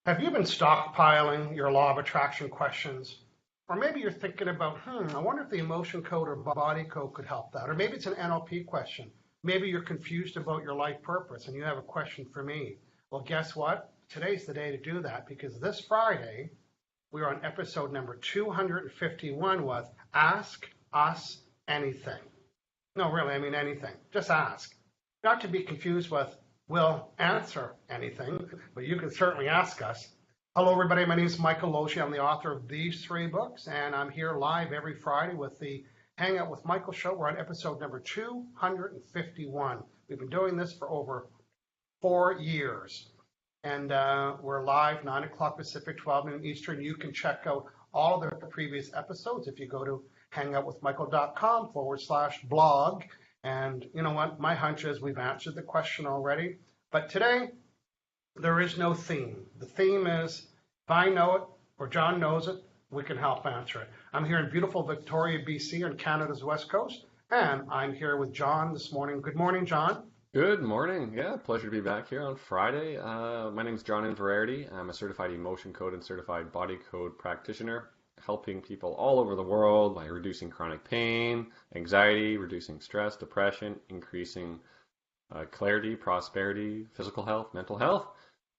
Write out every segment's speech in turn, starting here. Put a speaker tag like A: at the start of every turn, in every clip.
A: Have you been stockpiling your law of attraction questions? Or maybe you're thinking about, I wonder if the emotion code or body code could help that. Or maybe it's an NLP question. Maybe you're confused about your life purpose and you have a question for me. Well, guess what? Today's the day to do that because this Friday, we're on episode number 251 with Ask Us Anything. No, really, I mean anything. Just ask. Not to be confused with, we'll answer anything, but you can certainly ask us. Hello, everybody. My name is Michael Logie. I'm the author of these 3 books, and I'm here live every Friday with the Hangout with Michael show. We're on episode number 251. We've been doing this for over 4 years, and we're live 9 o'clock Pacific, 12 noon Eastern. You can check out all of the previous episodes if you go to hangoutwithmichael.com/blog. And you know what? My hunch is we've answered the question already. But today, there is no theme. The theme is, if I know it or John knows it, we can help answer it. I'm here in beautiful Victoria, BC on Canada's West Coast. And I'm here with John this morning. Good morning, John.
B: Good morning. Yeah, pleasure to be back here on Friday. My name is John Inverarity. I'm a certified emotion code and certified body code practitioner, helping people all over the world by reducing chronic pain, anxiety, reducing stress, depression, increasing clarity, prosperity, physical health, mental health.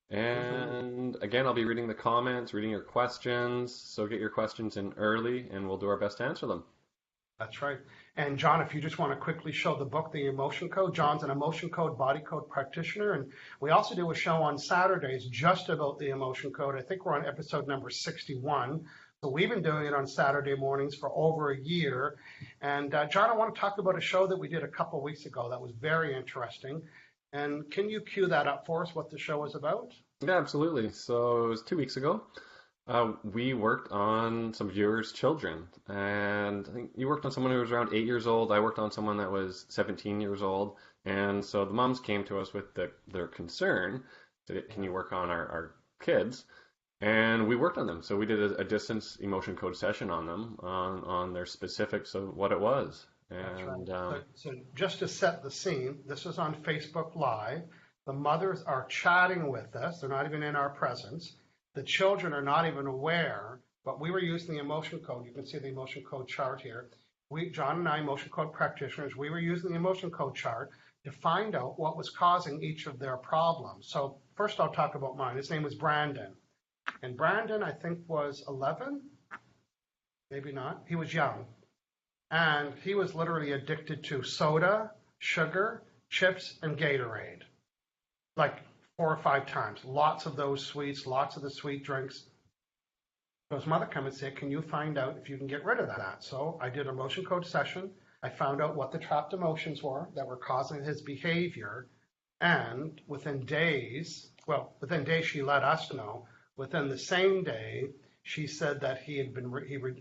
B: And again, I'll be reading the comments, reading your questions. So get your questions in early and we'll do our best to answer them.
A: That's right. And John, if you just want to quickly show the book, The Emotion Code, John's an emotion code, body code practitioner. And we also do a show on Saturdays just about the emotion code. I think we're on episode number 61. So we've been doing it on Saturday mornings for over a year. And John, I want to talk about a show that we did a couple weeks ago that was very interesting. And can you cue that up for us, what the show is about?
B: Yeah, absolutely. So it was 2 weeks ago. We worked on some viewers' children. And I think you worked on someone who was around 8 years old. I worked on someone that was 17 years old. And so the moms came to us with their concern. Said, can you work on our kids? And we worked on them. So we did a distance emotion code session on them, on their specifics of what it was. And
A: right. So just to set the scene, this is on Facebook Live. The mothers are chatting with us. They're not even in our presence. The children are not even aware, but we were using the emotion code. You can see the emotion code chart here. John and I, emotion code practitioners, we were using the emotion code chart to find out what was causing each of their problems. So first I'll talk about mine. His name was Brandon. And Brandon, I think, was 11, maybe not. He was young. And he was literally addicted to soda, sugar, chips, and Gatorade. Like 4 or 5 times. Lots of those sweets, lots of the sweet drinks. So his mother came and said, can you find out if you can get rid of that? So I did a emotion code session. I found out what the trapped emotions were that were causing his behavior. And within days she let us know. Within the same day, she said that he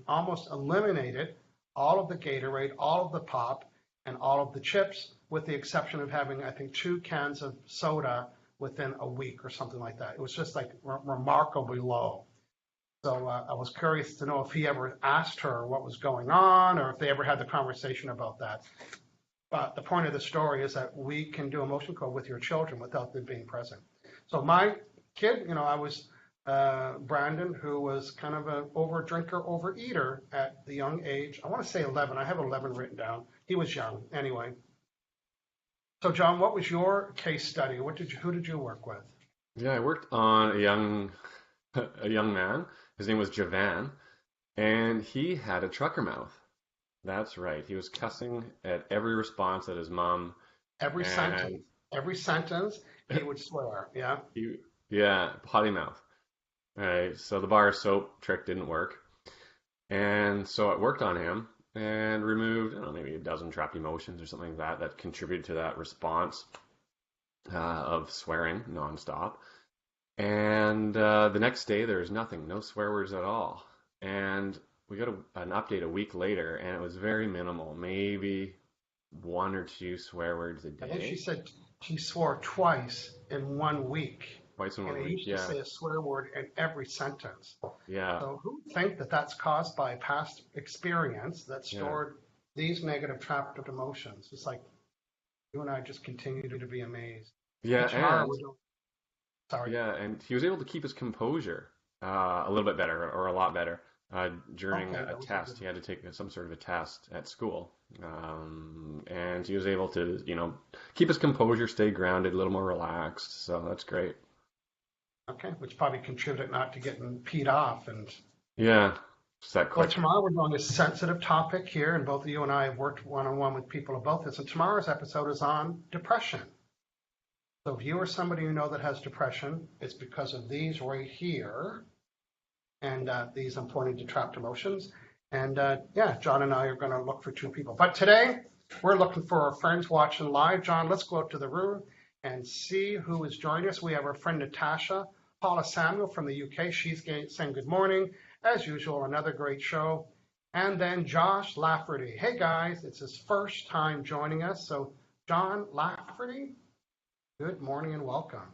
A: almost eliminated all of the Gatorade, all of the pop, and all of the chips, with the exception of having, I think, 2 cans of soda within a week or something like that. It was just like remarkably low. So I was curious to know if he ever asked her what was going on or if they ever had the conversation about that. But the point of the story is that we can do emotion code with your children without them being present. So my kid, I was Brandon, who was kind of an over-drinker, overeater at the young age. I want to say 11. I have 11 written down. He was young. Anyway. So, John, what was your case study? Who did you work with?
B: Yeah, I worked on a young man. His name was Javan, and he had a trucker mouth. That's right. He was cussing at every response that his mom.
A: Every sentence, he would swear. Yeah.
B: Potty mouth. Right, so the bar of soap trick didn't work. And so I worked on him and removed, maybe a dozen trapped emotions or something like that contributed to that response of swearing nonstop. And the next day, there was nothing, no swear words at all. And we got an update a week later, and it was very minimal, maybe 1 or 2 swear words a day.
A: I think she said she swore twice in 1 week.
B: Twice in 1 week,
A: used to say a swear word in every sentence.
B: Yeah.
A: So who would think that that's caused by past experience that stored these negative trapped emotions? It's like you and I just continue to be amazed.
B: Yeah,
A: Sorry.
B: Yeah, and he was able to keep his composure a little bit better, or a lot better, during
A: Okay,
B: a
A: that was a
B: test.
A: good.
B: He had to take some sort of a test at school, and he was able to, keep his composure, stay grounded, a little more relaxed. So that's great.
A: Okay, which probably contributed not to getting peed off. And
B: Yeah, just that
A: well,
B: quick.
A: tomorrow we're doing a sensitive topic here, and both of you and I have worked one-on-one with people about this. And tomorrow's episode is on depression. So if you or somebody you know that has depression, it's because of these right here, and these I'm pointing to trapped emotions. And yeah, John and I are going to look for two people. But today we're looking for our friends watching live. John, let's go out to the room and see who is joining us. We have our friend Natasha Paula Samuel from the UK. She's saying good morning. As usual, another great show. And then Josh Lafferty. Hey guys, it's his first time joining us. So John Lafferty, good morning and welcome.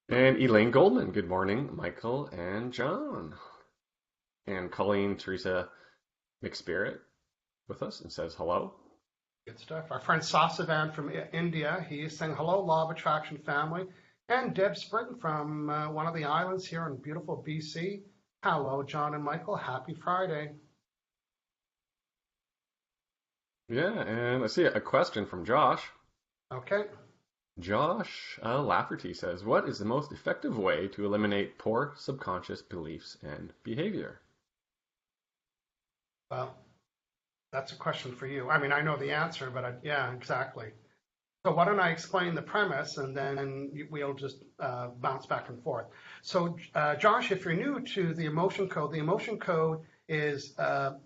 B: And Elaine Goldman, good morning, Michael and John. And Colleen Teresa McSpirit with us and says hello.
A: Good stuff. Our friend Sasavan from India, he's saying hello, Law of Attraction family. And Deb Spring from one of the islands here in beautiful BC. Hello, John and Michael. Happy Friday.
B: Yeah, and I see a question from Josh.
A: Okay.
B: Josh Lafferty says, what is the most effective way to eliminate poor subconscious beliefs and behavior?
A: Well, that's a question for you. I mean, I know the answer, but yeah, exactly. So why don't I explain the premise, and then we'll just bounce back and forth. So Josh, if you're new to the emotion code is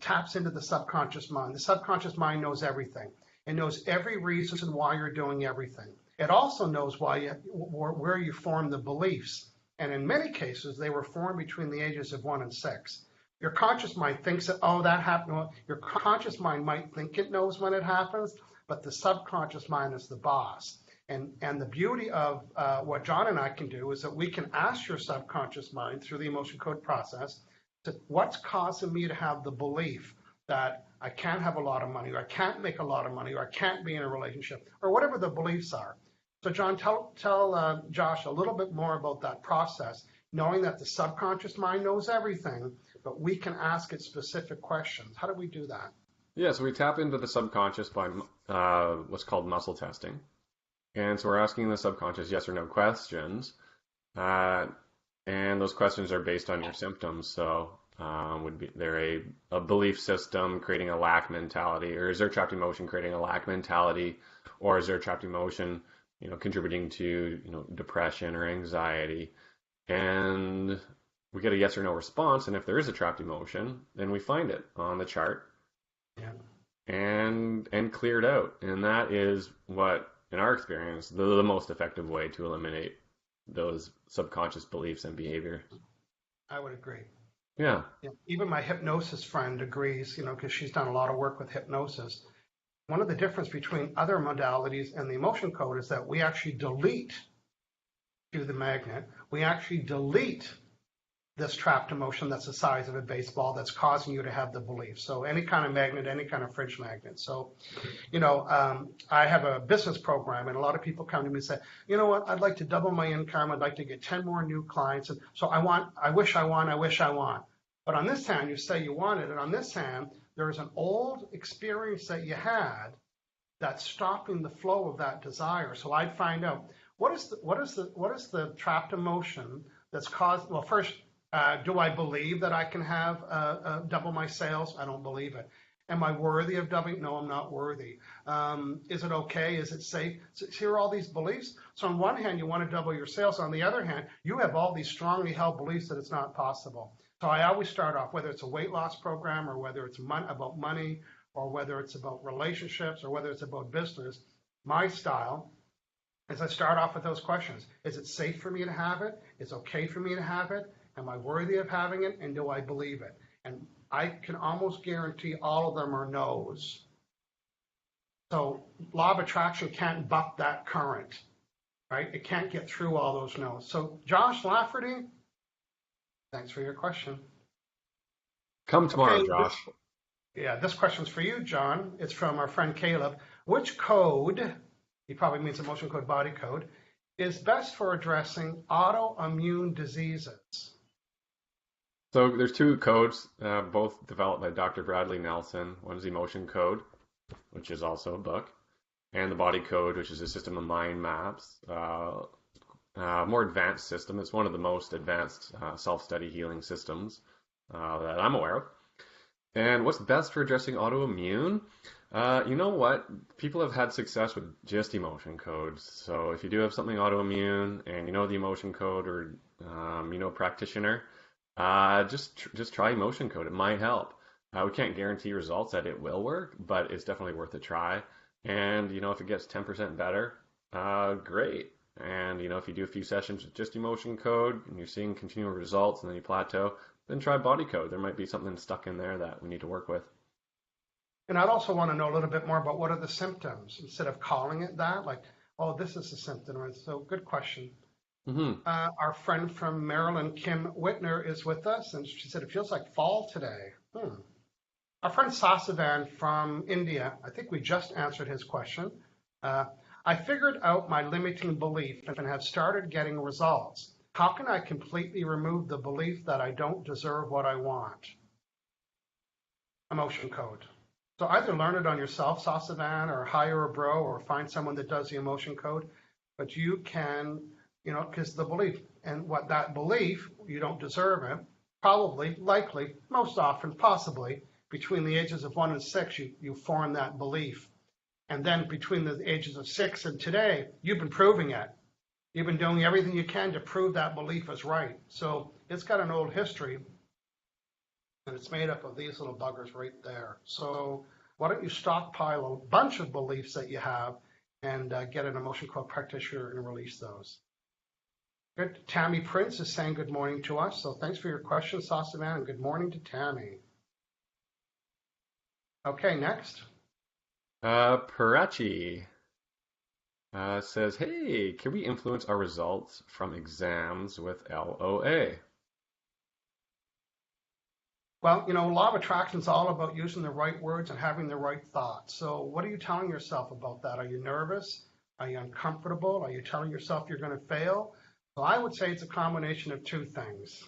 A: taps into the subconscious mind. The subconscious mind knows everything. It knows every reason why you're doing everything. It also knows where you form the beliefs. And in many cases, they were formed between the ages of 1 and 6. Your conscious mind thinks that, oh, that happened. Well, your conscious mind might think it knows when it happens, but the subconscious mind is the boss. And the beauty of what John and I can do is that we can ask your subconscious mind through the emotion code process to what's causing me to have the belief that I can't have a lot of money, or I can't make a lot of money, or I can't be in a relationship, or whatever the beliefs are. So John, tell Josh a little bit more about that process, knowing that the subconscious mind knows everything, but we can ask it specific questions. How do we do that?
B: Yeah, so we tap into the subconscious by what's called muscle testing. And so we're asking the subconscious yes or no questions. And those questions are based on your symptoms. So would be there a belief system creating a lack mentality, or is there trapped emotion creating a lack mentality, or is there trapped emotion contributing to depression or anxiety? And we get a yes or no response, and if there is a trapped emotion, then we find it on the chart.
A: Yeah.
B: And clear it out. And that is what, in our experience, the most effective way to eliminate those subconscious beliefs and behavior.
A: I would agree.
B: Yeah.
A: Yeah. Even my hypnosis friend agrees, because she's done a lot of work with hypnosis. One of the difference between other modalities and the emotion code is that we actually delete to the magnet. We actually delete this trapped emotion that's the size of a baseball that's causing you to have the belief. So any kind of magnet, any kind of fridge magnet. So, I have a business program, and a lot of people come to me and say, you know what, I'd like to double my income. I'd like to get 10 more new clients. And so I wish I want. But on this hand, you say you want it. And on this hand, there's an old experience that you had that's stopping the flow of that desire. So I'd find out what is the trapped emotion that's caused. Well, first, do I believe that I can have double my sales? I don't believe it. Am I worthy of doubling? No, I'm not worthy. Is it okay? Is it safe? So here are all these beliefs. So on one hand, you want to double your sales. On the other hand, you have all these strongly held beliefs that it's not possible. So I always start off, whether it's a weight loss program, or whether it's about money, or whether it's about relationships, or whether it's about business, my style is I start off with those questions. Is it safe for me to have it? Is it okay for me to have it? Am I worthy of having it? And do I believe it? And I can almost guarantee all of them are no's. So law of attraction can't buck that current, right? It can't get through all those no's. So Josh Lafferty, thanks for your question.
B: Come tomorrow, Josh.
A: This question's for you, John. It's from our friend Caleb. Which code, he probably means emotion code, body code, is best for addressing autoimmune diseases?
B: So there's two codes, both developed by Dr. Bradley Nelson. One is the emotion code, which is also a book, and the body code, which is a system of mind maps. More advanced system. It's one of the most advanced self-study healing systems that I'm aware of. And what's best for addressing autoimmune? You know what? People have had success with just emotion codes. So if you do have something autoimmune and you know the emotion code, or you know a practitioner, just try emotion code. It might help. We can't guarantee results that it will work, but it's definitely worth a try. And you know, if it gets 10% better, great. And you know, if you do a few sessions with just emotion code and you're seeing continual results and then you plateau, then try body code. There might be something stuck in there that we need to work with.
A: And I'd also want to know a little bit more about what are the symptoms instead of calling it that, like, oh, this is a symptom. And so, good question.
B: Mm-hmm.
A: Our friend from Maryland, Kim Whitner, is with us, and she said it feels like fall today. Our friend Sasavan from India, I think we just answered his question. I figured out my limiting belief and have started getting results. How can I completely remove the belief that I don't deserve what I want? Emotion code. So either learn it on yourself, Sasavan, or hire a bro, or find someone that does the emotion code. But you can, you know, because the belief, and what that belief, you don't deserve it, probably, likely, most often, possibly, between the ages of 1 and 6, you form that belief. And then between the ages of 6 and today, you've been proving it. You've been doing everything you can to prove that belief is right. So it's got an old history, and it's made up of these little buggers right there. So why don't you stockpile a bunch of beliefs that you have and get an emotion code practitioner and release those. Good. Tammy Prince is saying good morning to us. So thanks for your question, Sasavan, and good morning to Tammy. Okay, next.
B: Parachi says, hey, can we influence our results from exams with LOA?
A: Well, you know, law of attraction is all about using the right words and having the right thoughts. So what are you telling yourself about that? Are you nervous? Are you uncomfortable? Are you telling yourself you're going to fail? So I would say it's a combination of two things.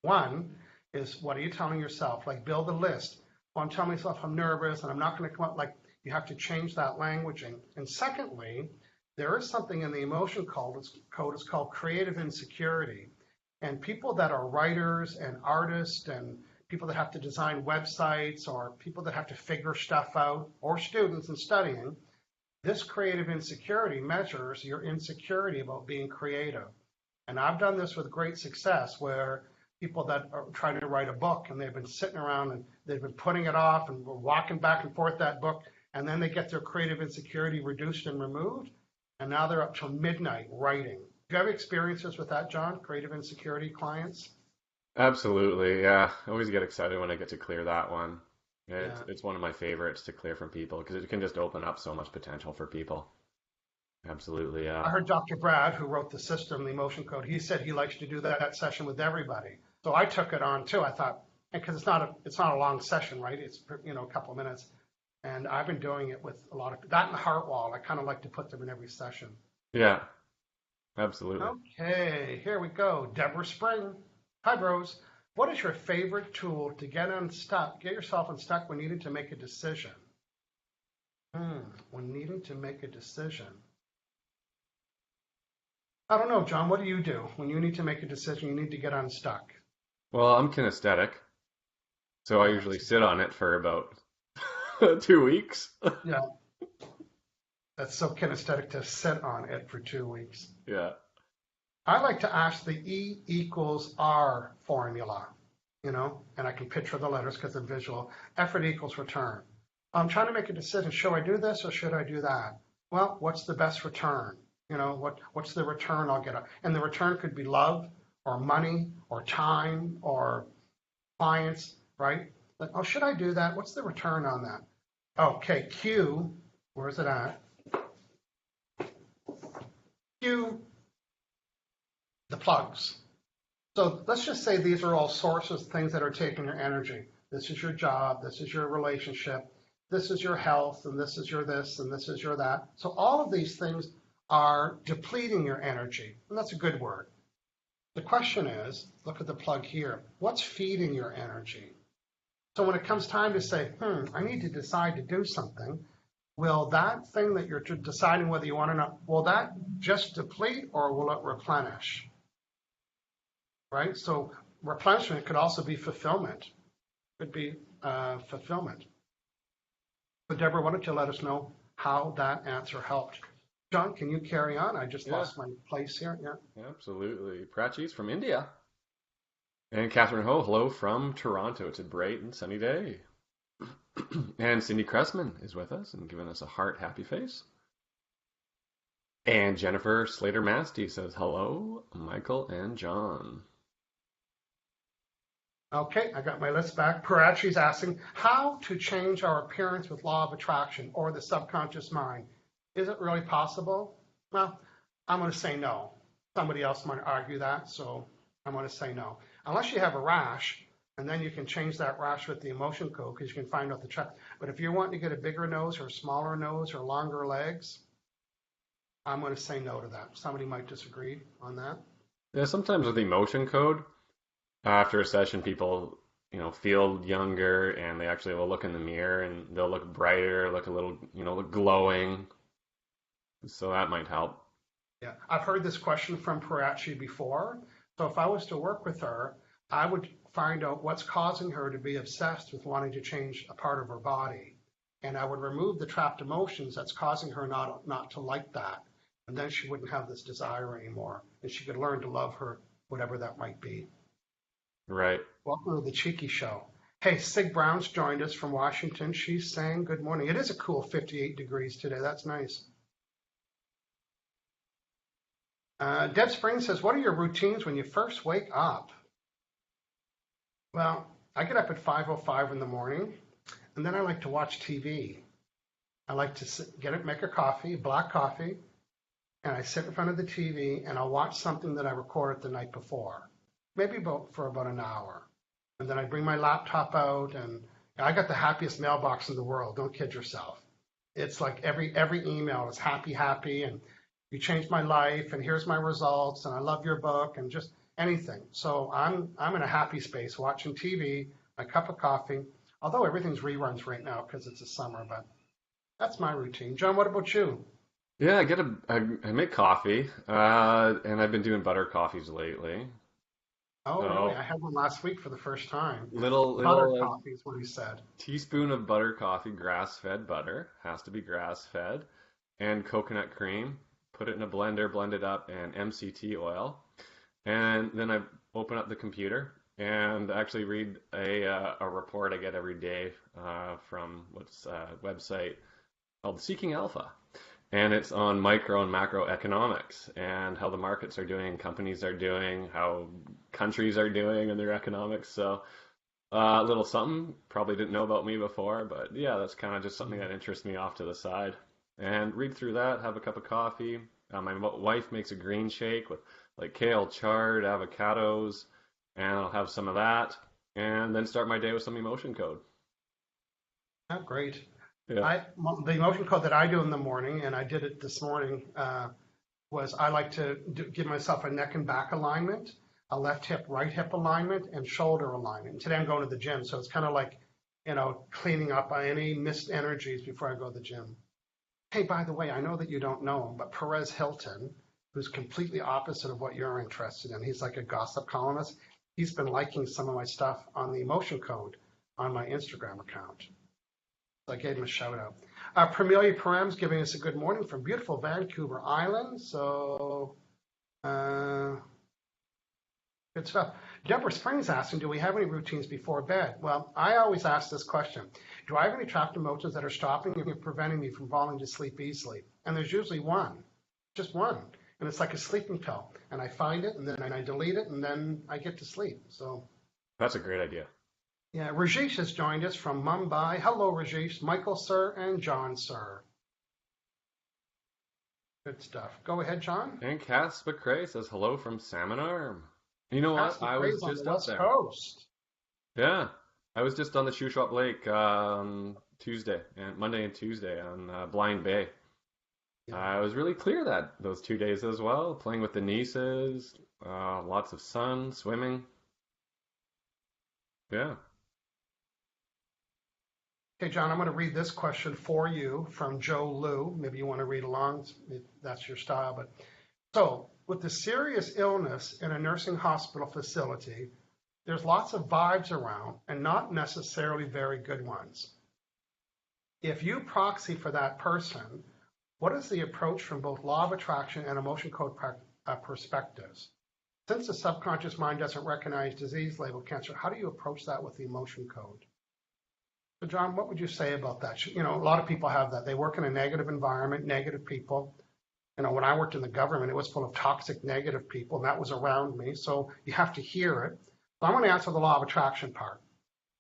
A: One is, what are you telling yourself? Like, build a list. Well, I'm telling myself I'm nervous and I'm not going to come up. Like, you have to change that languaging. And secondly, there is something in the emotion code. It's called creative insecurity. And people that are writers and artists and people that have to design websites or people that have to figure stuff out, or students in studying, this creative insecurity measures your insecurity about being creative. And I've done this with great success, where people that are trying to write a book and they've been sitting around and they've been putting it off and we're walking back and forth that book, and then they get their creative insecurity reduced and removed, and now they're up till midnight writing. Do you have experiences with that, John? Creative insecurity clients?
B: Absolutely, yeah. I always get excited when I get to clear that one. It's one of my favorites to clear from people because it can just open up so much potential for people. Absolutely, yeah.
A: I heard Dr. Brad, who wrote the system, the emotion code, he said he likes to do that session with everybody. So I took it on too. I thought, because it's not a long session, right? It's, you know, a couple of minutes. And I've been doing it with a lot of that and the heart wall. I kind of like to put them in every session.
B: Yeah, absolutely.
A: Okay, here we go. Deborah Spring. Hi, bros. What is your favorite tool to get yourself unstuck when needing to make a decision? When needing to make a decision. I don't know, John. What do you do when you need to make a decision? You need to get unstuck.
B: Well, I'm kinesthetic, so I usually sit on it for about 2 weeks.
A: Yeah. That's so kinesthetic to sit on it for 2 weeks.
B: Yeah.
A: I like to ask the E equals R formula, you know, and I can picture the letters because I'm visual. Effort equals return. I'm trying to make a decision. Should I do this or should I do that? Well, what's the best return? You know, what's the return I'll get? And the return could be love or money or time or clients, right? Like, oh, should I do that? What's the return on that? Okay, Q, where's it at? Q, the plugs. So let's just say these are all sources, things that are taking your energy. This is your job, this is your relationship, this is your health, and this is your this, and this is your that. So all of these things are depleting your energy. And that's a good word. The question is, look at the plug here. What's feeding your energy? So when it comes time to say, I need to decide to do something, will that thing that you're deciding whether you want to know, will that just deplete or will it replenish? Right? So replenishment could also be fulfillment. Could be fulfillment. But Deborah, why don't you let us know how that answer helped? John, can you carry on? I just lost my place here. Yeah.
B: Absolutely. Prachi's from India. And Catherine Ho, hello from Toronto. It's a bright and sunny day. And Cindy Cressman is with us and giving us a heart happy face. And Jennifer Slater-Masty says, hello, Michael and John.
A: Okay, I got my list back. Parachi's asking, how to change our appearance with law of attraction or the subconscious mind. Is it really possible? Well, I'm going to say no. Somebody else might argue that, so I'm going to say no. Unless you have a rash, and then you can change that rash with the emotion code because you can find out the track. But if you're wanting to get a bigger nose or a smaller nose or longer legs, I'm going to say no to that. Somebody might disagree on that.
B: Yeah, sometimes with the emotion code, after a session, people, feel younger and they actually will look in the mirror and they'll look brighter, look a little, look glowing. So that might help.
A: Yeah, I've heard this question from Parachi before. So if I was to work with her, I would find out what's causing her to be obsessed with wanting to change a part of her body. And I would remove the trapped emotions that's causing her not to like that. And then she wouldn't have this desire anymore. And she could learn to love her, whatever that might be.
B: Right.
A: Welcome to the Cheeky Show. Hey, Sig Brown's joined us from Washington. She's saying good morning. It is a cool 58 degrees today. That's nice. Deb Spring says, what are your routines when you first wake up? Well, I get up at 5:05 in the morning, and then I like to watch TV. I like to make a coffee, black coffee, and I sit in front of the TV, and I'll watch something that I recorded the night before, maybe for about an hour. And then I bring my laptop out, and I got the happiest mailbox in the world. Don't kid yourself. It's like every email is happy, and you changed my life, and here's my results, and I love your book, and just anything. So I'm in a happy space watching TV, my cup of coffee, although everything's reruns right now because it's the summer, but that's my routine. John, what about you?
B: Yeah, I make coffee, and I've been doing butter coffees lately.
A: Oh, really? I had one last week for the first time.
B: Little
A: butter coffee is what he said.
B: Teaspoon of butter coffee, grass-fed butter, has to be grass-fed, and coconut cream. Put it in a blender, blend it up, and MCT oil. And then I open up the computer and actually read a report I get every day from what's a website called Seeking Alpha. And it's on micro and macro economics and how the markets are doing, companies are doing, how countries are doing in their economics. So a little something, probably didn't know about me before, but yeah, that's kind of just something that interests me off to the side. And read through that, have a cup of coffee. My wife makes a green shake with like kale, chard, avocados, and I'll have some of that. And then start my day with some emotion code.
A: Oh, great.
B: Yeah.
A: The emotion code that I do in the morning, and I did it this morning, was I like to give myself a neck and back alignment, a left hip, right hip alignment, and shoulder alignment. And today I'm going to the gym, so it's kind of like, cleaning up any missed energies before I go to the gym. Hey, by the way, I know that you don't know him, but Perez Hilton, who's completely opposite of what you're interested in, he's like a gossip columnist. He's been liking some of my stuff on the emotion code on my Instagram account. So I gave him a shout out. Pramelia Param's giving us a good morning from beautiful Vancouver Island. So, good stuff. Deborah Springs asking, do we have any routines before bed? Well, I always ask this question. Do I have any trapped emotions that are stopping me or preventing me from falling to sleep easily? And there's usually one, just one. And it's like a sleeping pill. And I find it, and then I delete it, and then I get to sleep. So
B: that's a great idea.
A: Yeah, Rajesh has joined us from Mumbai. Hello, Rajesh. Michael, sir, and John, sir. Good stuff. Go ahead, John.
B: And Cass McCrae says hello from Salmon Arm. You know what? I was just up there.
A: Coast.
B: Yeah, I was just on the Shuswap Lake Tuesday and Monday and Tuesday on Blind Bay. I was really clear those 2 days as well, playing with the nieces, lots of sun, swimming. Yeah.
A: Okay, John, I'm going to read this question for you from Joe Lou. Maybe you want to read along, if that's your style. But so, with the serious illness in a nursing hospital facility, there's lots of vibes around and not necessarily very good ones. If you proxy for that person, what is the approach from both law of attraction and emotion code perspectives? Since the subconscious mind doesn't recognize disease label cancer, how do you approach that with the emotion code? So John, what would you say about that? You know, a lot of people have that. They work in a negative environment, negative people. You know, when I worked in the government, it was full of toxic, negative people, and that was around me. So you have to hear it. So I'm going to answer the law of attraction part.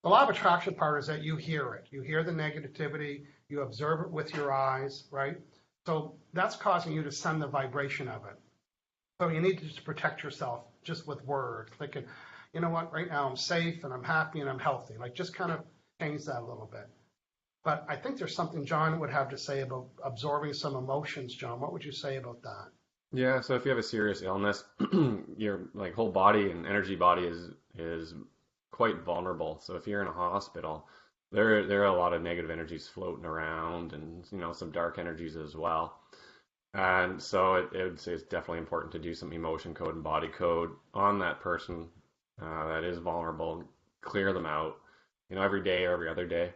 A: The law of attraction part is that you hear it. You hear the negativity, you observe it with your eyes, right? So that's causing you to send the vibration of it. So you need to just protect yourself just with words, thinking, you know what, right now I'm safe and I'm happy and I'm healthy. Like just kind of change that a little bit. But I think there's something John would have to say about absorbing some emotions. John, what would you say about that?
B: Yeah, so if you have a serious illness, your like whole body and energy body is quite vulnerable. So if you're in a hospital, there are a lot of negative energies floating around, and some dark energies as well. And so it would say it's definitely important to do some emotion code and body code on that person that is vulnerable. Clear them out, every day or every other day,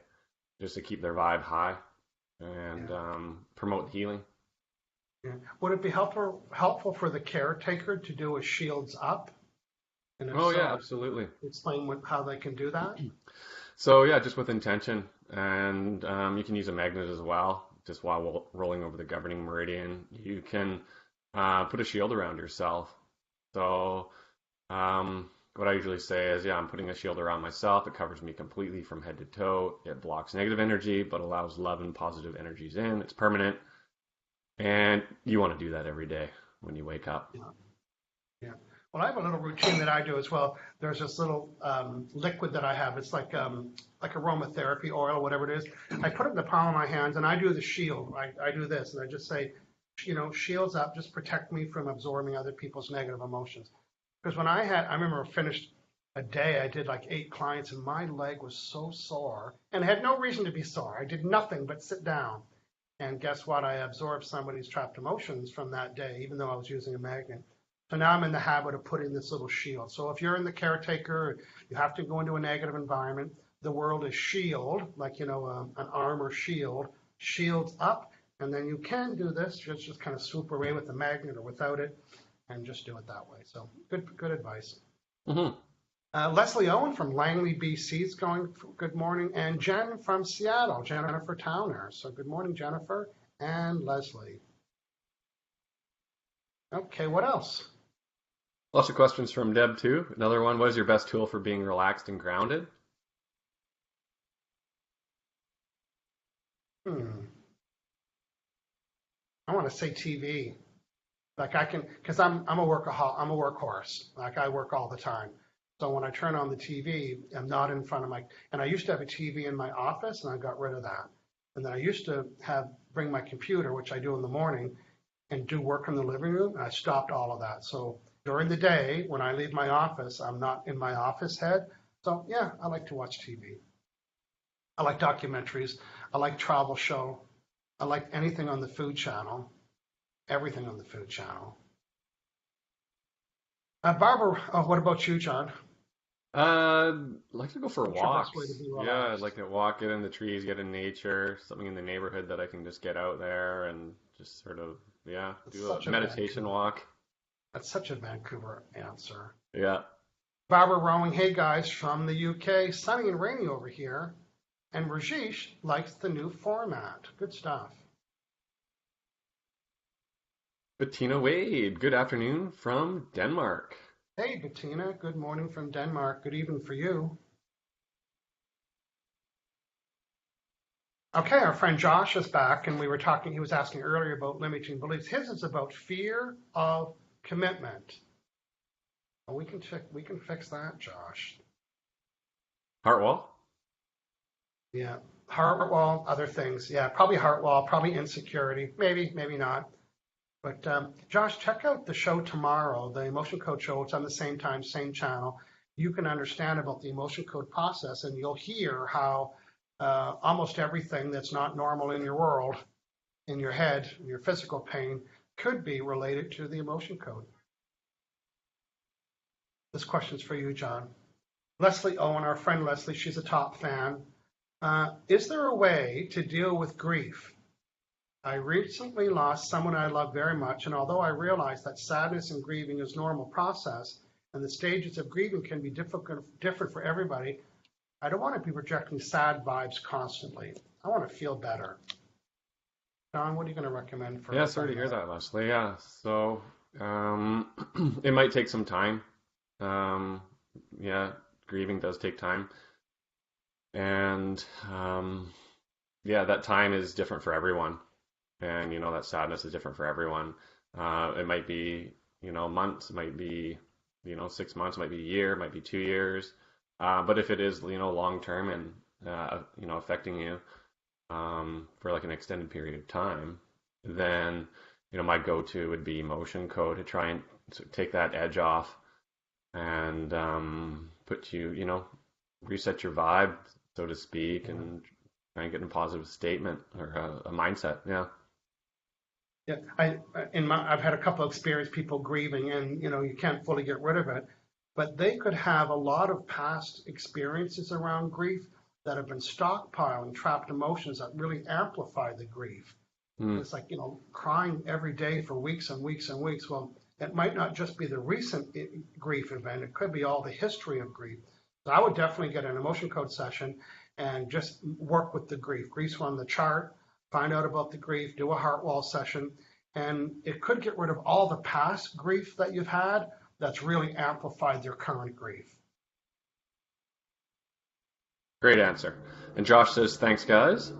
B: just to keep their vibe high and promote healing.
A: Yeah. Would it be helpful for the caretaker to do a shields up? And
B: Oh, yeah, absolutely.
A: Explain how they can do that.
B: So yeah, just with intention, and you can use a magnet as well. Just while rolling over the governing meridian, you can put a shield around yourself. So what I usually say is, I'm putting a shield around myself. It covers me completely from head to toe. It blocks negative energy, but allows love and positive energies in. It's permanent. And you want to do that every day when you wake up.
A: Yeah. Well, I have a little routine that I do as well. There's this little liquid that I have. It's like aromatherapy oil, whatever it is. I put it in the palm of my hands, and I do the shield. I do this, and I just say, shields up, just protect me from absorbing other people's negative emotions. Because I remember I finished a day, I did like 8 clients, and my leg was so sore, and I had no reason to be sore. I did nothing but sit down. And guess what? I absorbed somebody's trapped emotions from that day, even though I was using a magnet. So now I'm in the habit of putting this little shield. So if you're in the caretaker, you have to go into a negative environment. The world is shield, like, an armor shield, shields up. And then you can do this, just kind of swoop away with the magnet or without it, and just do it that way. So good advice.
B: Mm-hmm.
A: Leslie Owen from Langley, BC is going, good morning. And Jen from Seattle, Jennifer Towner. So good morning, Jennifer and Leslie. Okay, what else?
B: Lots of questions from Deb, too. Another one, what is your best tool for being relaxed and grounded?
A: I want to say TV. Like because I'm a workhorse. Like I work all the time. So when I turn on the TV, I'm not in front of and I used to have a TV in my office, and I got rid of that. And then I used to bring my computer, which I do in the morning, and do work in the living room. And I stopped all of that. So during the day, when I leave my office, I'm not in my office head. So yeah, I like to watch TV. I like documentaries. I like travel show. I like anything on the Food Channel. Everything on the Food Channel. Barbara, what about you, John?
B: I'd like to go for
A: What's your
B: walks.
A: best way to be
B: Yeah, I'd
A: relaxed?
B: like to walk, get in the trees, get in nature, something in the neighborhood that I can just get out there and just sort of, do a meditation walk.
A: That's such a Vancouver answer.
B: Yeah.
A: Barbara Rowing, hey guys, from the UK, sunny and rainy over here. And Rajesh likes the new format. Good stuff.
B: Bettina Wade, good afternoon from Denmark.
A: Hey, Bettina, good morning from Denmark. Good evening for you. Okay, our friend Josh is back, and he was asking earlier about limiting beliefs. His is about fear of commitment. Well, we can fix that, Josh.
B: Hartwell?
A: Yeah. Heart wall, other things. Yeah, probably heart wall, probably insecurity. Maybe, maybe not. But Josh, check out the show tomorrow, the Emotion Code show. It's on the same time, same channel. You can understand about the emotion code process, and you'll hear how almost everything that's not normal in your world, in your head, your physical pain, could be related to the emotion code. This question's for you, John. Leslie Owen, our friend Leslie, she's a top fan. Is there a way to deal with grief? I recently lost someone I love very much, and although I realize that sadness and grieving is a normal process, and the stages of grieving can be different for everybody, I don't want to be projecting sad vibes constantly. I want to feel better. John, what are you going to recommend for?
B: Yeah, sorry to hear that, Leslie. Yeah, so it might take some time. Yeah, grieving does take time. And yeah, that time is different for everyone. And, that sadness is different for everyone. It might be, months, it might be, 6 months, it might be a year, it might be 2 years. But if it is, long term and, affecting you for like an extended period of time, then, my go-to would be emotion code to try and take that edge off and put you, reset your vibe, so to speak, and try and get in a positive statement or a mindset. Yeah.
A: Yeah, I've had a couple of experienced people grieving, and you can't fully get rid of it, but they could have a lot of past experiences around grief that have been stockpiling trapped emotions that really amplify the grief. It's like crying every day for weeks and weeks and weeks. Well, it might not just be the recent grief event; it could be all the history of grief. So I would definitely get an emotion code session and just work with the grief. Grief's on the chart. Find out about the grief, do a heart wall session, and it could get rid of all the past grief that you've had that's really amplified your current grief.
B: Great answer. And Josh says, thanks, guys.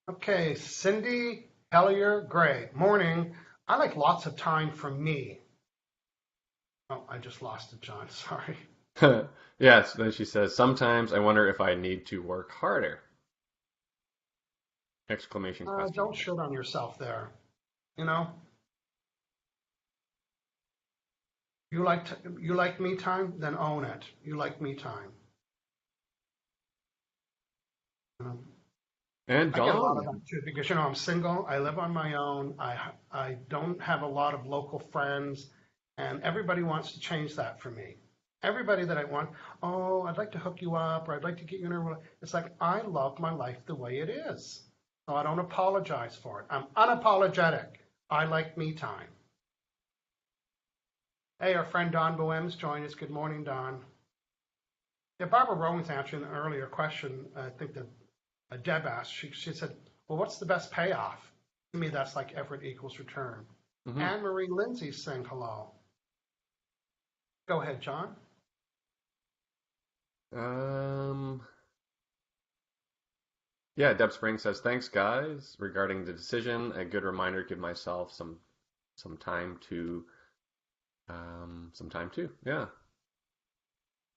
A: Okay, Cindy Ellier Gray. Morning. I like lots of time for me. Oh, I just lost it, John. Sorry.
B: Yes, then she says, sometimes I wonder if I need to work harder. Exclamation question.
A: Don't shit on yourself there. You like me time? Then own it. You like me time.
B: And
A: I get a lot of that too because I'm single. I live on my own. I don't have a lot of local friends, and everybody wants to change that for me. Everybody that I want, I'd like to hook you up, or I'd like to get you in a relationship. It's like, I love my life the way it is. So I don't apologize for it. I'm unapologetic. I like me time. Hey, our friend Don Boehm's joined us. Good morning, Don. Yeah, Barbara Rowan's answering an earlier question, I think that Deb asked. She said, well, what's the best payoff? To me, that's like effort equals return. Mm-hmm. Anne-Marie Lindsay's saying hello. Go ahead, John.
B: Yeah, Deb Spring says, thanks, guys. Regarding the decision, a good reminder to give myself some time to, yeah.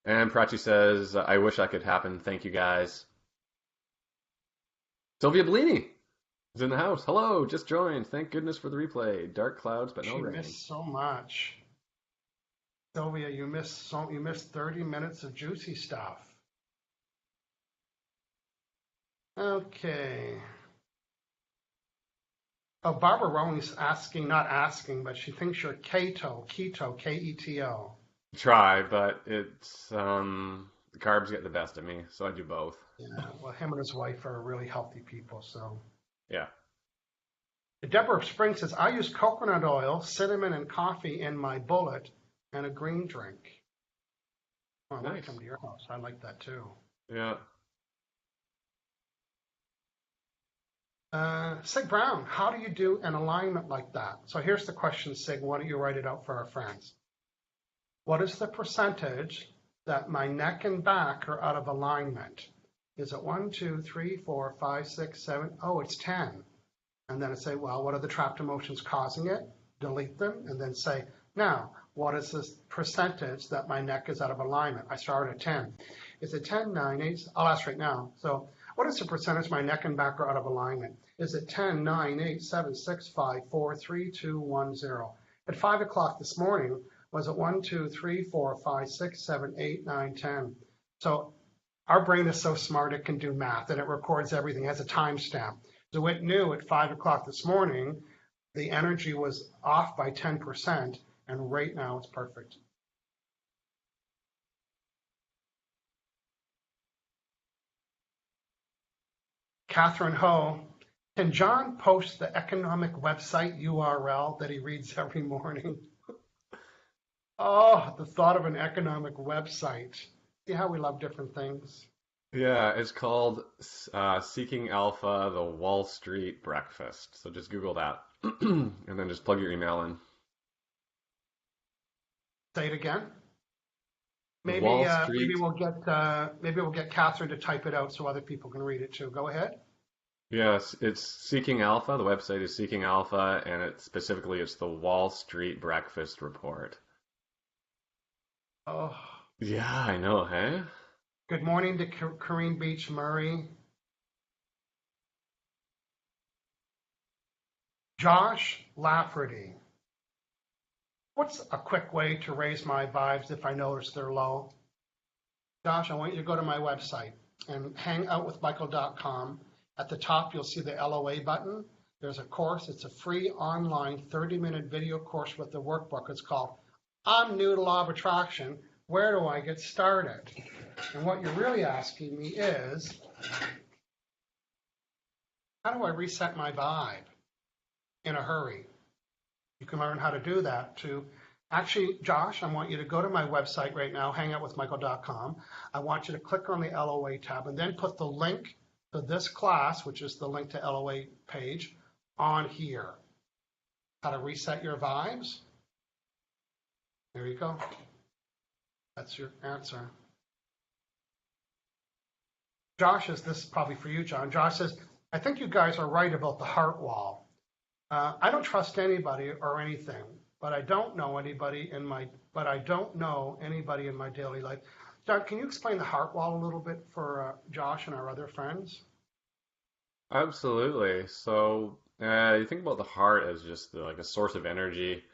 B: And Prachi says, I wish that could happen. Thank you, guys. Sylvia Bellini is in the house. Hello, just joined. Thank goodness for the replay. Dark clouds, but no rain.
A: She missed so much. Sylvia, you missed 30 minutes of juicy stuff. Okay. Oh, Barbara Roney's not asking, but she thinks you're keto, K-E-T-O.
B: Try, but it's the carbs get the best of me, so I do both.
A: Yeah, well, him and his wife are really healthy people, so.
B: Yeah.
A: Deborah Spring says, I use coconut oil, cinnamon, and coffee in my bullet and a green drink. Oh, I want to come to your house. I like that too.
B: Yeah.
A: Sig Brown, how do you do an alignment like that? So here's the question, Sig. Why don't you write it out for our friends? What is the percentage that my neck and back are out of alignment? Is it 1, 2, 3, 4, 5, 6, 7? Oh, it's 10. And then I say, well, what are the trapped emotions causing it? Delete them, and then say, now, what is this percentage that my neck is out of alignment? I started at 10. Is it 10, 9, 8? I'll ask right now. So what is the percentage my neck and back are out of alignment? Is it 10, 9, 8, 7, 6, 5, 4, 3, 2, 1, 0? At 5 o'clock this morning, was it 1, 2, 3, 4, 5, 6, 7, 8, 9, 10? So our brain is so smart it can do math, and it records everything, it has a timestamp. So it knew at 5 o'clock this morning, the energy was off by 10%, and right now it's perfect. Catherine Ho, can John post the economic website URL that he reads every morning? Oh, the thought of an economic website. See how we love different things?
B: Yeah, it's called Seeking Alpha, the Wall Street Breakfast. So just Google that and then just plug your email in.
A: Say it again. Maybe we'll get Catherine to type it out so other people can read it too. Go ahead.
B: Yes, it's Seeking Alpha. The website is Seeking Alpha, and it's the Wall Street Breakfast Report.
A: Oh.
B: Yeah, I know, hey?
A: Good morning to Corrine Beach Murray. Josh Lafferty. What's a quick way to raise my vibes if I notice they're low? Josh, I want you to go to my website and hangoutwithmichael.com. At the top, you'll see the LOA button. There's a course. It's a free online 30-minute video course with the workbook. It's called I'm New to Law of Attraction. Where do I get started? And what you're really asking me is, how do I reset my vibe in a hurry? You can learn how to do that too. Actually, Josh, I want you to go to my website right now, hangoutwithmichael.com. I want you to click on the LOA tab and then put the link to this class, which is the link to LOA page, on here. How to reset your vibes. There you go. That's your answer. Josh this is probably for you, John. Josh says, I think you guys are right about the heart wall. I don't trust anybody or anything, but I don't know anybody in my daily life. John, can you explain the heart wall a little bit for Josh and our other friends?
B: Absolutely. So you think about the heart as just like a source of energy.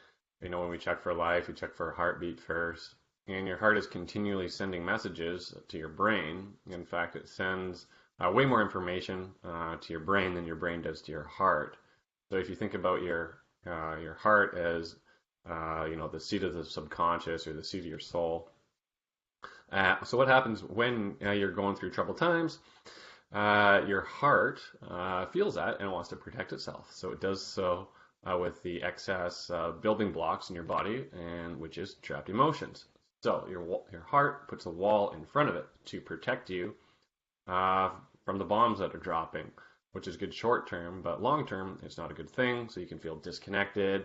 B: You know, when we check for life, we check for heartbeat first. And your heart is continually sending messages to your brain. In fact, it sends way more information to your brain than your brain does to your heart. So if you think about your heart as the seat of the subconscious or the seat of your soul. So what happens when you're going through troubled times? Your heart feels that and wants to protect itself. So it does so with the excess building blocks in your body, and which is trapped emotions. So your heart puts a wall in front of it to protect you from the bombs that are dropping, which is good short term, but long term, it's not a good thing. So you can feel disconnected.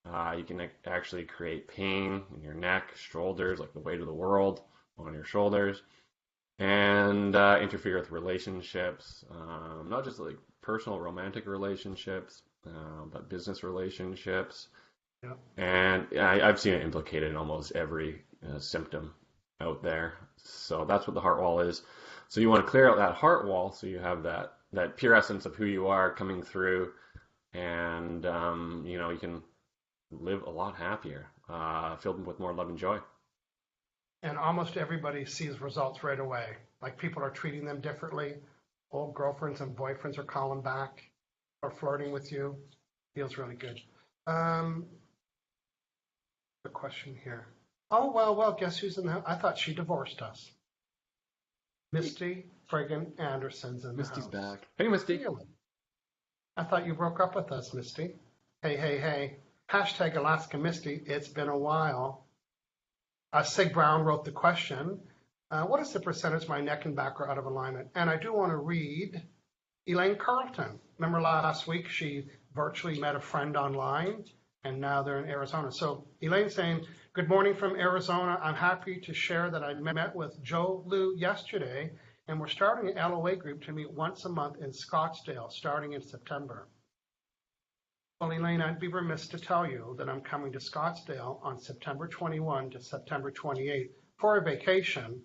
B: You can actually create pain in your neck, shoulders, like the weight of the world on your shoulders, and interfere with relationships, not just like personal romantic relationships, but business relationships. Yep. And I've seen it implicated in almost every symptom out there. So that's what the heart wall is. So you want to clear out that heart wall so you have that pure essence of who you are coming through, and you can live a lot happier, filled with more love and joy.
A: And almost everybody sees results right away. Like people are treating them differently. Old girlfriends and boyfriends are calling back or flirting with you. Feels really good. The question here. Oh, well, guess who's in the house? I thought she divorced us. Misty friggin' Anderson's in the house.
B: Misty's back. Hey, Misty.
A: Really? I thought you broke up with us, Misty. Hey. Hashtag Alaska Misty. It's been a while. Sig Brown wrote the question. What is the percentage my neck and back are out of alignment? And I do want to read Elaine Carlton. Remember last week she virtually met a friend online, and now they're in Arizona. So Elaine's saying, good morning from Arizona. I'm happy to share that I met with Joe Liu yesterday, and we're starting an LOA group to meet once a month in Scottsdale starting in September. Well, Elaine, I'd be remiss to tell you that I'm coming to Scottsdale on September 21 to September 28 for a vacation,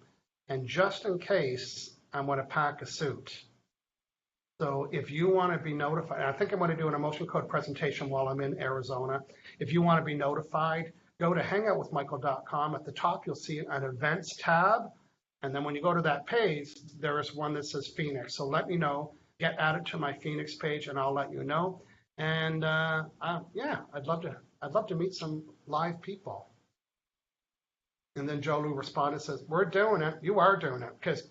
A: and just in case, I'm going to pack a suit. So if you want to be notified, I think I'm going to do an emotion code presentation while I'm in Arizona. If you want to be notified, go to hangoutwithmichael.com. At the top, you'll see an events tab. And then when you go to that page, there is one that says Phoenix. So let me know, get added to my Phoenix page, and I'll let you know. And yeah, I'd love to meet some live people. And then Joe Lou responded, says, we're doing it. You are doing it. Because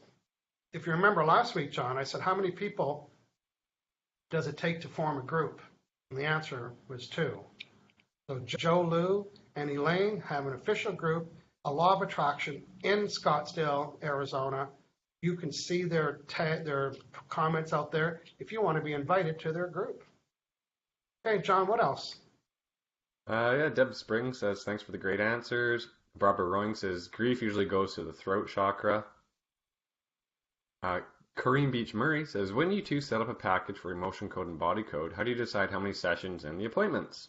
A: if you remember last week, John, I said, how many people does it take to form a group? And the answer was 2. So Joe Lou and Elaine have an official group, a Law of Attraction in Scottsdale, Arizona. You can see their comments out there if you want to be invited to their group. Okay, John, what else?
B: Yeah, Deb Spring says, thanks for the great answers. Barbara Roing says, grief usually goes to the throat chakra. Kareem Beach Murray says, when you two set up a package for emotion code and body code, how do you decide how many sessions and the appointments?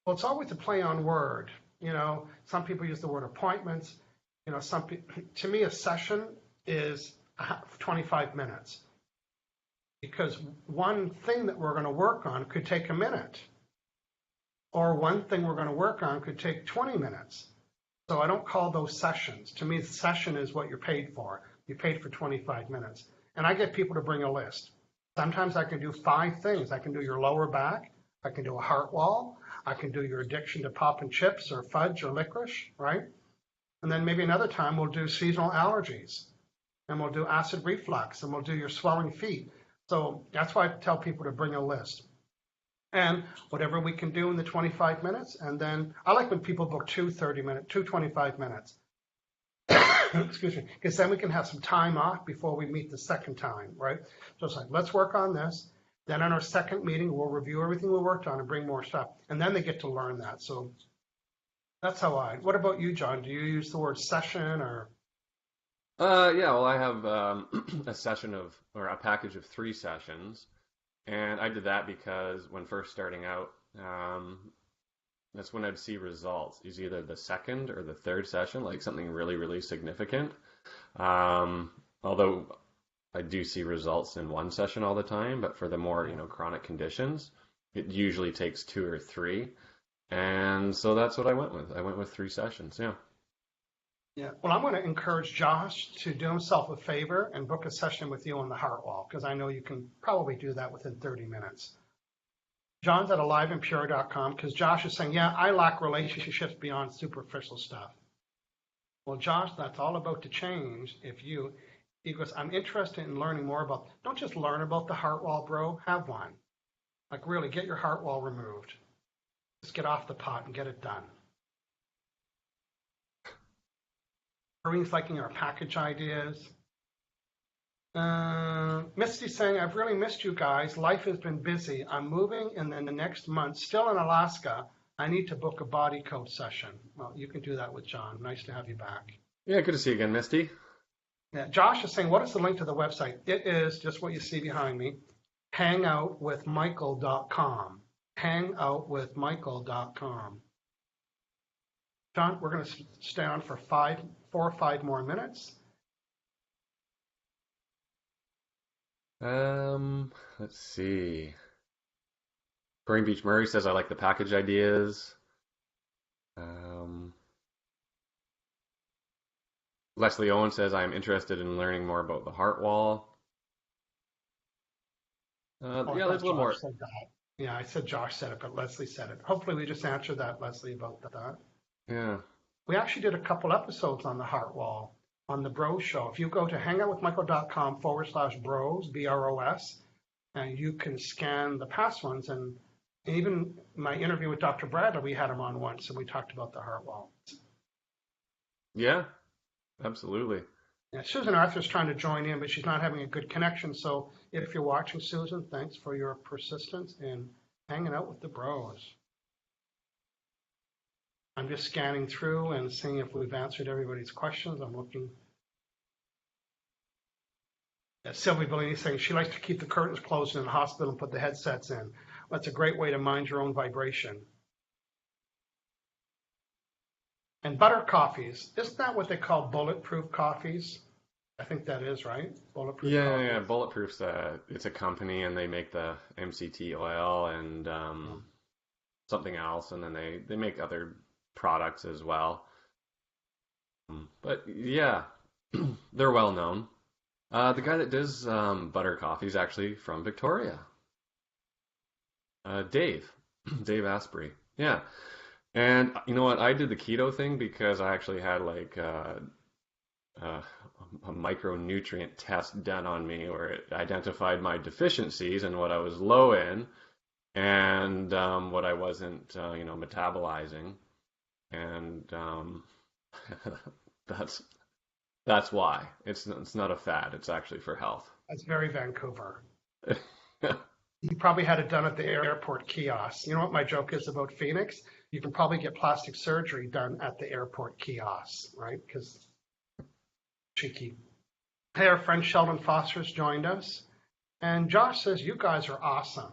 A: Well, it's always a play on word. Some people use the word appointments. To me, a session is 25 minutes. Because one thing that we're going to work on could take a minute. Or one thing we're going to work on could take 20 minutes. So I don't call those sessions. To me, the session is what you're paid for. You're paid for 25 minutes. And I get people to bring a list. Sometimes I can do 5 things. I can do your lower back. I can do a heart wall. I can do your addiction to popping chips or fudge or licorice, right? And then maybe another time we'll do seasonal allergies. And we'll do acid reflux. And we'll do your swelling feet. So that's why I tell people to bring a list. And whatever we can do in the 25 minutes. And then I like when people book 2 25 minutes. Excuse me. Because then we can have some time off before we meet the second time, right? So it's like, let's work on this. Then on our second meeting, we'll review everything we worked on and bring more stuff. And then they get to learn that. So that's how what about you, John? Do you use the word session or?
B: Yeah, well, I have a package of 3 sessions. And I did that because when first starting out, that's when I'd see results. Is either the second or the third session, like something really, really significant. Although I do see results in one session all the time, but for the more, chronic conditions, it usually takes 2 or 3. And so that's what I went with. I went with 3 sessions, yeah.
A: Yeah, well, I'm going to encourage Josh to do himself a favor and book a session with you on the heart wall, because I know you can probably do that within 30 minutes. John's at aliveandpure.com because Josh is saying, yeah, I lack relationships beyond superficial stuff. Well, Josh, that's all about to change he goes, I'm interested in learning more about, don't just learn about the heart wall, bro, have one. Like really, get your heart wall removed. Just get off the pot and get it done. Marie's liking our package ideas. Misty's saying, I've really missed you guys. Life has been busy. I'm moving and then the next month, still in Alaska. I need to book a body code session. Well, you can do that with John. Nice to have you back.
B: Yeah, good to see you again, Misty.
A: Yeah, Josh is saying, what is the link to the website? It is just what you see behind me, hangoutwithmichael.com. Hangoutwithmichael.com. John, we're going to stay on for 4 or 5 more minutes.
B: Let's see. Green Beach Murray says, I like the package ideas. Leslie Owen says, I'm interested in learning more about the heart wall. Yeah, there's a little more.
A: Yeah, I said Josh said it, but Leslie said it. Hopefully we just answered that, Leslie, about that.
B: Yeah.
A: We actually did a couple episodes on the heart wall on the Bros Show. If you go to hangoutwithmichael.com/bros, BROS, and you can scan the past ones. And even my interview with Dr. Bradley, we had him on once, and we talked about the heart wall.
B: Yeah, absolutely.
A: Yeah, Susan Arthur's trying to join in, but she's not having a good connection. So if you're watching, Susan, thanks for your persistence in hanging out with the bros. I'm just scanning through and seeing if we've answered everybody's questions. I'm looking. Sylvie Bellini saying she likes to keep the curtains closed in the hospital and put the headsets in. That's a great way to mind your own vibration. And butter coffees, isn't that what they call bulletproof coffees? I think that is, right? Bulletproof coffee.
B: Yeah. Bulletproof's it's a company, and they make the MCT oil and something else, and then they make other products as well. But yeah, they're well known. The guy that does butter coffee is actually from Victoria. Dave, Dave Asprey. Yeah. And you know what? I did the keto thing because I actually had like a micronutrient test done on me where it identified my deficiencies and what I was low in and what I wasn't, metabolizing. And that's why. It's not a fad. It's actually for health.
A: That's very Vancouver. You probably had it done at the airport kiosk. You know what my joke is about Phoenix? You can probably get plastic surgery done at the airport kiosk, right? Because cheeky. Hey, our friend Sheldon Foster's joined us. And Josh says, you guys are awesome.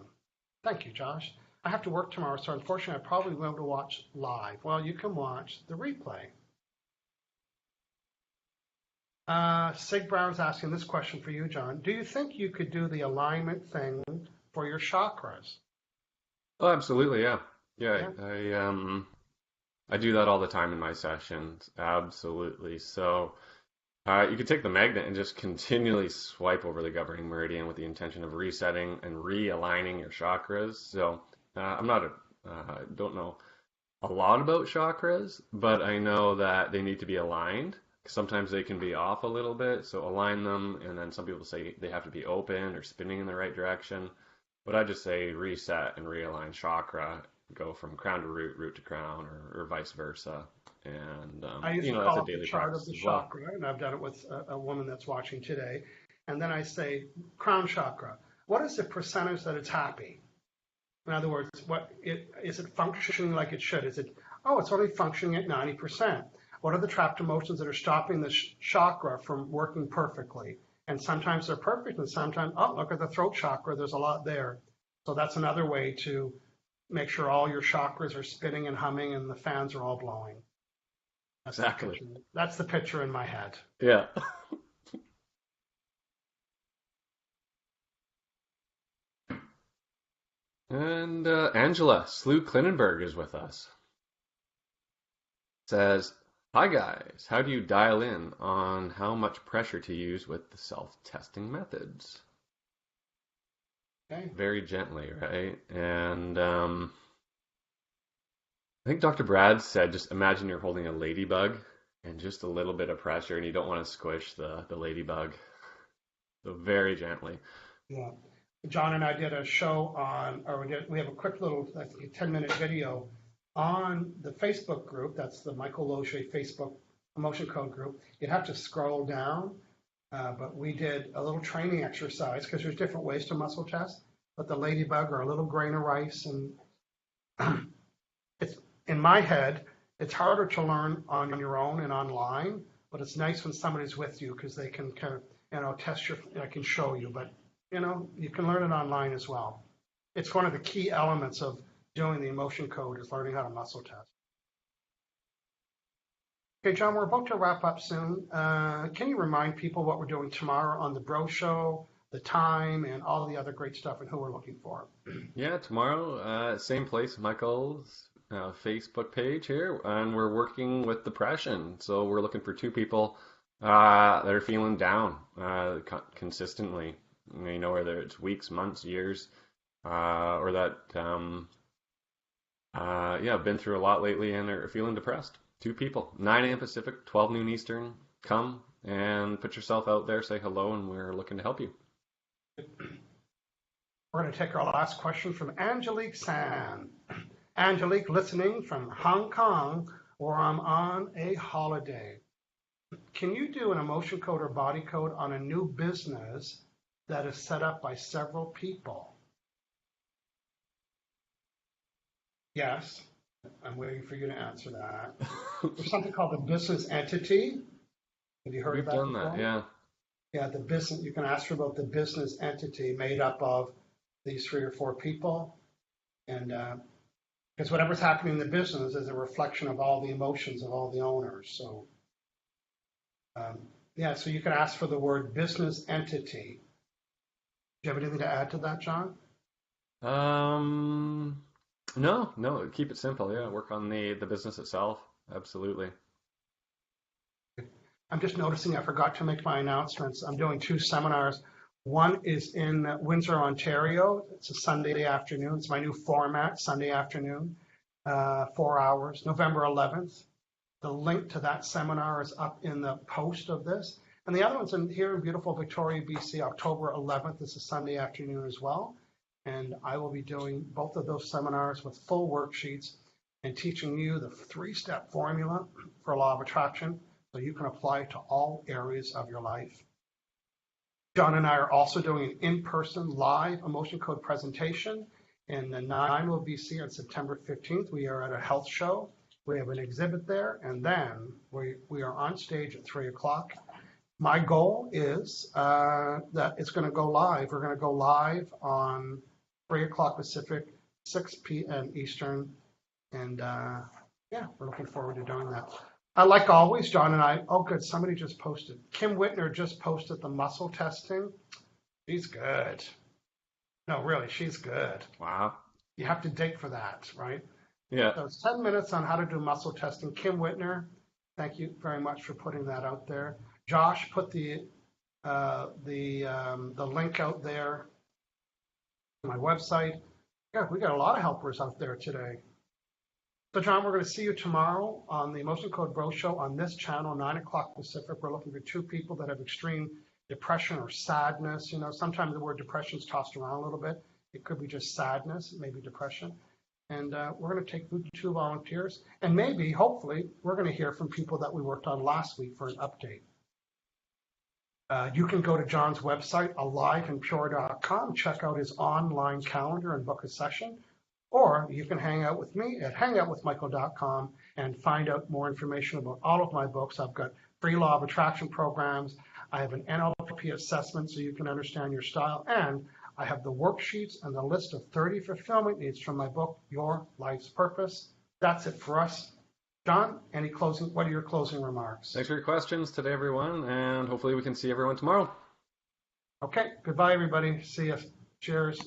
A: Thank you, Josh. I have to work tomorrow, so unfortunately I probably won't be able to watch live. Well, you can watch the replay. Sig Brown's asking this question for you, John. Do you think you could do the alignment thing for your chakras?
B: Oh, absolutely, yeah. Yeah, I do that all the time in my sessions. Absolutely. So you could take the magnet and just continually swipe over the governing meridian with the intention of resetting and realigning your chakras. So I don't know a lot about chakras, but I know that they need to be aligned. Sometimes they can be off a little bit, so align them, and then some people say they have to be open or spinning in the right direction. But I just say reset and realign chakra, go from crown to root, root to crown, or vice versa. And
A: I used to
B: that's
A: call
B: a
A: up the
B: daily
A: chart of
B: practice
A: the
B: as well.
A: chakra, and I've done it with a woman that's watching today. And then I say, crown chakra, what is the percentage that it's happy? In other words, is it functioning like it should? It's only functioning at 90%. What are the trapped emotions that are stopping the chakra from working perfectly? And sometimes they're perfect, and sometimes, look at the throat chakra, there's a lot there. So that's another way to make sure all your chakras are spinning and humming and the fans are all blowing.
B: Exactly.
A: That's the picture in my head.
B: Yeah. And Angela Slew Klinenberg is with us. Says, hi guys, how do you dial in on how much pressure to use with the self-testing methods?
A: Okay.
B: Very gently, right? And I think Dr. Brad said, just imagine you're holding a ladybug and just a little bit of pressure, and you don't want to squish the ladybug. So very gently.
A: Yeah. John and I did a show we have a quick little, I think, 10-minute video on the Facebook group. That's the Michael Loge Facebook Emotion Code group. You'd have to scroll down, but we did a little training exercise because there's different ways to muscle test. But the ladybug or a little grain of rice, and it's in my head, it's harder to learn on your own and online, but it's nice when somebody's with you because they can kind of, test I can show you, but you can learn it online as well. It's one of the key elements of doing the emotion code is learning how to muscle test. Okay, John, we're about to wrap up soon. Can you remind people what we're doing tomorrow on the Bro Show, the time, and all the other great stuff and who we're looking for?
B: Yeah, tomorrow, same place, Michael's Facebook page here, and we're working with depression. So we're looking for 2 people that are feeling down consistently. Whether it's weeks, months, years, or that been through a lot lately and are feeling depressed. 2 people, 9 a.m. Pacific, 12 noon Eastern. Come and put yourself out there, say hello, and we're looking to help you.
A: We're going to take our last question from Angelique San. Angelique, listening from Hong Kong, where I'm on a holiday. Can you do an emotion code or body code on a new business that is set up by several people? Yes. I'm waiting for you to answer that. There's something called the business entity. Have you heard of that before?
B: We've done that, yeah.
A: Yeah, the business, you can ask her about the business entity made up of these 3 or 4 people. And because whatever's happening in the business is a reflection of all the emotions of all the owners. So, yeah, so you can ask for the word business entity. Do you have anything to add to that, John?
B: No, keep it simple. Yeah, work on the business itself. Absolutely.
A: I'm just noticing I forgot to make my announcements. I'm doing 2 seminars. One is in Windsor, Ontario. It's a Sunday afternoon. It's my new format, Sunday afternoon, 4 hours, November 11th. The link to that seminar is up in the post of this. And the other one's here in beautiful Victoria, BC, October 11th. This is Sunday afternoon as well. And I will be doing both of those seminars with full worksheets and teaching you the 3-step formula for law of attraction so you can apply it to all areas of your life. John and I are also doing an in-person live emotion code presentation in the Nanaimo, BC on September 15th. We are at a health show. We have an exhibit there, and then we are on stage at 3 o'clock. My goal is that it's going to go live. We're going to go live on 3 o'clock Pacific, 6 p.m. Eastern, and yeah, we're looking forward to doing that. Like always, John and I, oh good, somebody just posted. Kim Whitner just posted the muscle testing. She's good. No, really, she's good.
B: Wow.
A: You have to dig for that, right?
B: Yeah.
A: So it's 10 minutes on how to do muscle testing. Kim Whitner, thank you very much for putting that out there. Josh put the link out there on my website. Yeah, we got a lot of helpers out there today. So John, we're going to see you tomorrow on the Emotion Code Bro Show on this channel, 9 o'clock Pacific. We're looking for 2 people that have extreme depression or sadness. You know, sometimes the word depression is tossed around a little bit. It could be just sadness, maybe depression. And we're going to take 2 volunteers. And maybe, hopefully, we're going to hear from people that we worked on last week for an update. You can go to John's website, aliveandpure.com, check out his online calendar and book a session. Or you can hang out with me at hangoutwithmichael.com and find out more information about all of my books. I've got free law of attraction programs. I have an NLP assessment so you can understand your style. And I have the worksheets and the list of 30 fulfillment needs from my book, Your Life's Purpose. That's it for us. John, what are your closing remarks?
B: Thanks for your questions today, everyone, and hopefully we can see everyone tomorrow.
A: Okay, goodbye, everybody. See you. Cheers.